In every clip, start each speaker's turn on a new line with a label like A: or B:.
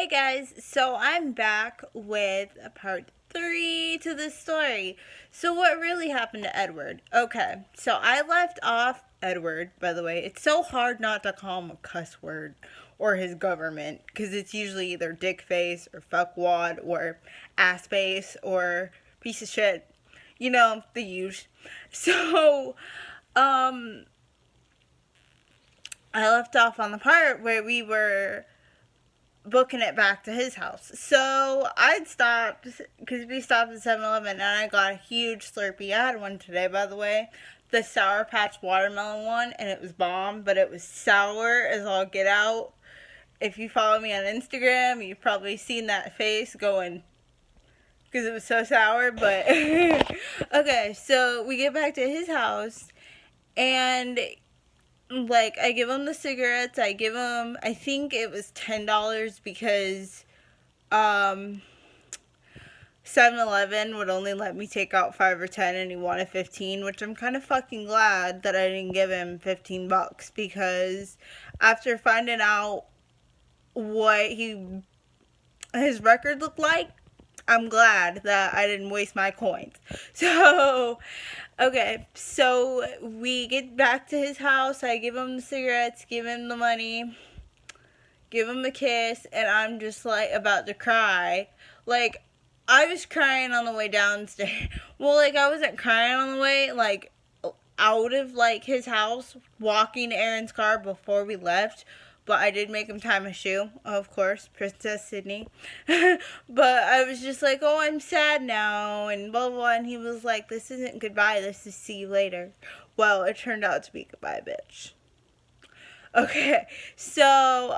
A: guys, so I'm back with part 3 to this story. So what really happened to Edward? Okay, so I left off Edward, by the way. It's so hard not to call him a cuss word or his government, because it's usually either dick face or fuckwad or ass face or piece of shit. You know, the usual. So, I left off on the part where we were booking it back to his house. So I'd stopped, because we stopped at 7-Eleven, and I got a huge Slurpee. I had one today, by the way. The Sour Patch watermelon one, and it was bomb, but it was sour as all get out. If you follow me on Instagram, you've probably seen that face going, because it was so sour, but okay, so we get back to his house, and like, I give him the cigarettes, I think it was $10 because 7-Eleven would only let me take out 5 or 10 and he wanted 15, which I'm kind of fucking glad that I didn't give him $15 because after finding out what his record looked like, I'm glad that I didn't waste my coins. So, okay, so we get back to his house. I give him the cigarettes, give him the money, give him a kiss, and I'm just like about to cry. Like, I was crying on the way downstairs. Well, like, I wasn't crying on the way, like, out of, like, his house, walking to Erin's car before we left. But I did make him tie my shoe, of course, Princess Cydney. But I was just like, oh, I'm sad now, and blah, blah, and he was like, this isn't goodbye, this is see you later. Well, it turned out to be goodbye, bitch. Okay, so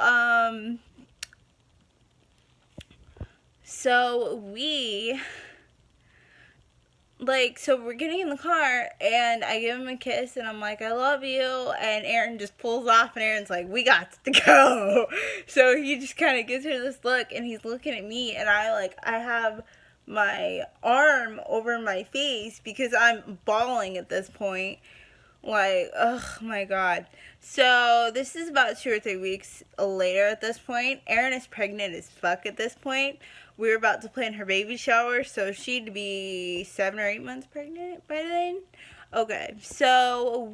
A: we're getting in the car, and I give him a kiss, and I'm like, I love you, and Erin just pulls off, and Erin's like, we got to go. So he just kind of gives her this look, and he's looking at me, and I have my arm over my face, because I'm bawling at this point, like, oh my god. So this is about 2 or 3 weeks later at this point. Erin is pregnant as fuck at this point. We were about to plan her baby shower, so she'd be 7 or 8 months pregnant by then. Okay, so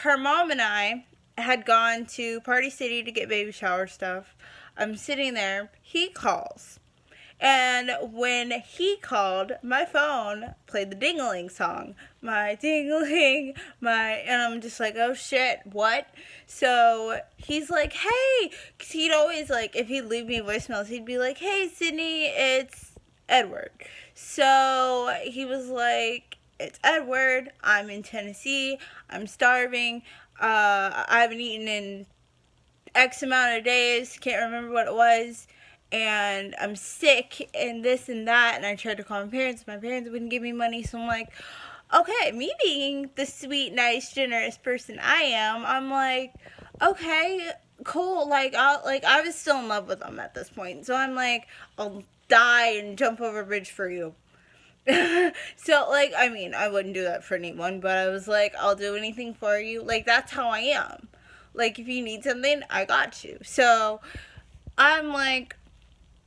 A: her mom and I had gone to Party City to get baby shower stuff. I'm sitting there, he calls. And when he called, my phone played the ding-a-ling song. My ding-a-ling, and I'm just like, oh shit, what? So he's like, hey, because he'd always, like, if he'd leave me voicemails, he'd be like, hey, Cydney, it's Edward. So he was like, it's Edward, I'm in Tennessee, I'm starving, I haven't eaten in X amount of days, can't remember what it was, and I'm sick, and this and that, and I tried to call my parents wouldn't give me money, so I'm like, okay, me being the sweet, nice, generous person I am, I'm like, okay, cool, I was still in love with him at this point, so I'm like, I'll die and jump over a bridge for you. So, I wouldn't do that for anyone, but I was like, I'll do anything for you, that's how I am, if you need something, I got you, so, I'm like,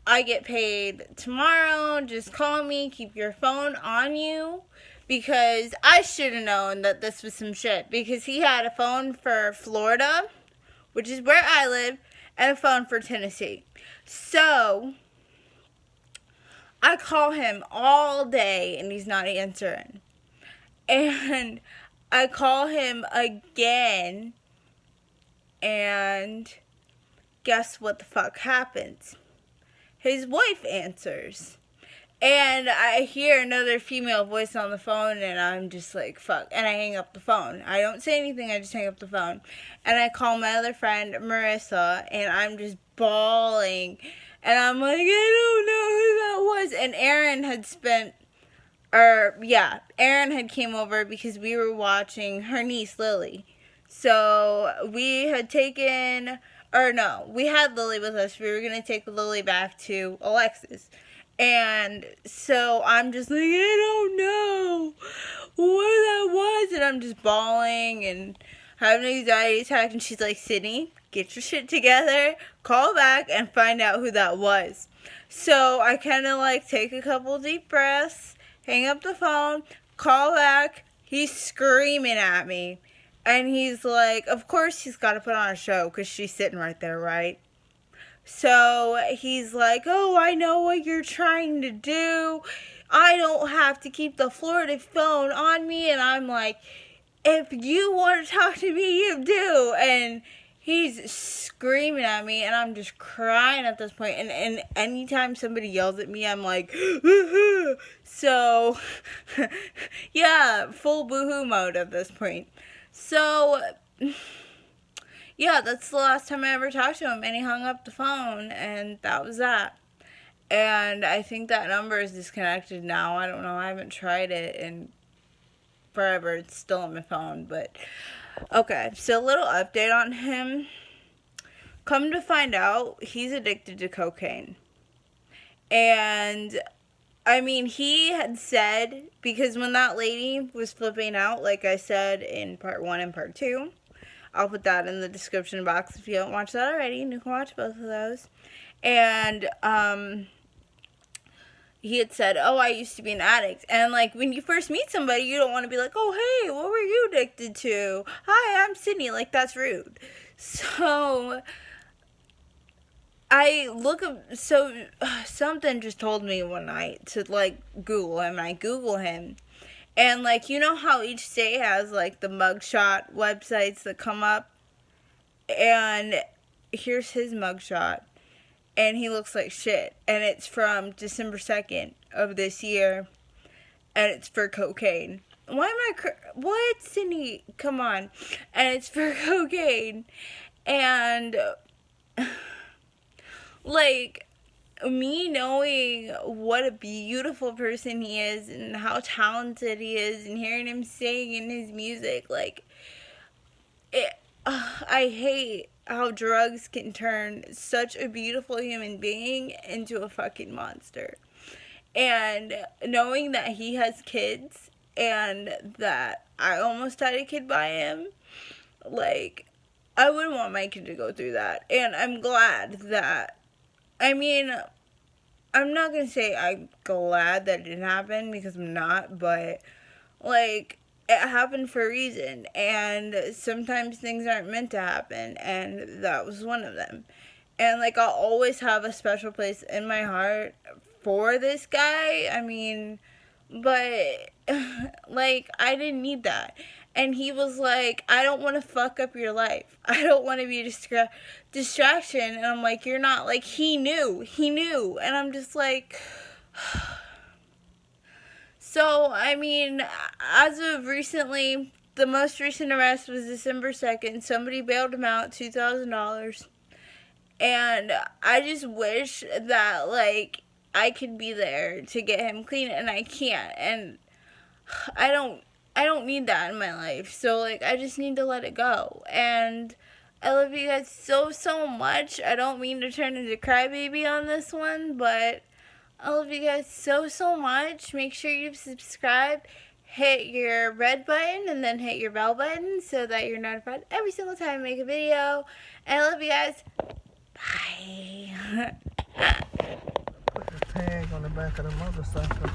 A: I get paid tomorrow, just call me, keep your phone on you, because I should have known that this was some shit, because he had a phone for Florida, which is where I live, and a phone for Tennessee. So, I call him all day, and he's not answering. And I call him again, and guess what the fuck happens? His wife answers, and I hear another female voice on the phone, and I'm just like, fuck, and I hang up the phone. I don't say anything, I just hang up the phone, and I call my other friend, Marissa, and I'm just bawling, and I'm like, I don't know who that was, and Erin had came over because we were watching her niece, Lily, so we had we had Lily with us. We were going to take Lily back to Alexis. And so I'm just like, I don't know what that was. And I'm just bawling. And have an anxiety attack, and she's like, Cydney, get your shit together, call back, and find out who that was. So I kind of like take a couple deep breaths, hang up the phone, call back. He's screaming at me. And he's like, of course he's got to put on a show because she's sitting right there, right? So he's like, oh, I know what you're trying to do. I don't have to keep the Florida phone on me. And I'm like, if you want to talk to me, you do. And he's screaming at me, and I'm just crying at this point. And anytime somebody yells at me, I'm like, boo-hoo. So, yeah, full boo-hoo mode at this point. So, yeah, that's the last time I ever talked to him, and he hung up the phone, and that was that. And I think that number is disconnected now. I don't know. I haven't tried it in forever. It's still on my phone, but okay. So a little update on him. Come to find out, he's addicted to cocaine. And I mean, he had said, because when that lady was flipping out, like I said in part 1 and part 2, I'll put that in the description box if you don't watch that already. You can watch both of those. And he had said, oh, I used to be an addict. And like when you first meet somebody, you don't want to be like, oh, hey, what were you addicted to? Hi, I'm Cydney. Like, that's rude. So something just told me one night to like Google him. I Google him, and like, you know how each state has like the mugshot websites that come up, and here's his mugshot, and he looks like shit, and it's from December 2nd of this year, and it's for cocaine. Why am I what, Cydney? Come on. And it's for cocaine. And like, me knowing what a beautiful person he is and how talented he is, and hearing him sing in his music, like, I hate how drugs can turn such a beautiful human being into a fucking monster. And knowing that he has kids, and that I almost had a kid by him, like, I wouldn't want my kid to go through that. And I'm glad that, I mean, I'm not going to say I'm glad that it didn't happen, because I'm not, but, like, it happened for a reason, and sometimes things aren't meant to happen, and that was one of them. And, like, I'll always have a special place in my heart for this guy. I mean, but, like, I didn't need that. And he was like, I don't want to fuck up your life. I don't want to be a distraction. And I'm like, you're not. Like, he knew. And I'm just like, so, I mean, as of recently, the most recent arrest was December 2nd. Somebody bailed him out $2,000. And I just wish that, like, I could be there to get him clean, and I can't. And I don't need that in my life. So, like, I just need to let it go. And I love you guys so much. I don't mean to turn into crybaby on this one, but I love you guys so much. Make sure you subscribe, hit your red button, and then hit your bell button so that you're notified every single time I make a video. And I love you guys. Bye.
B: Put the tag on the back of the motorcycle.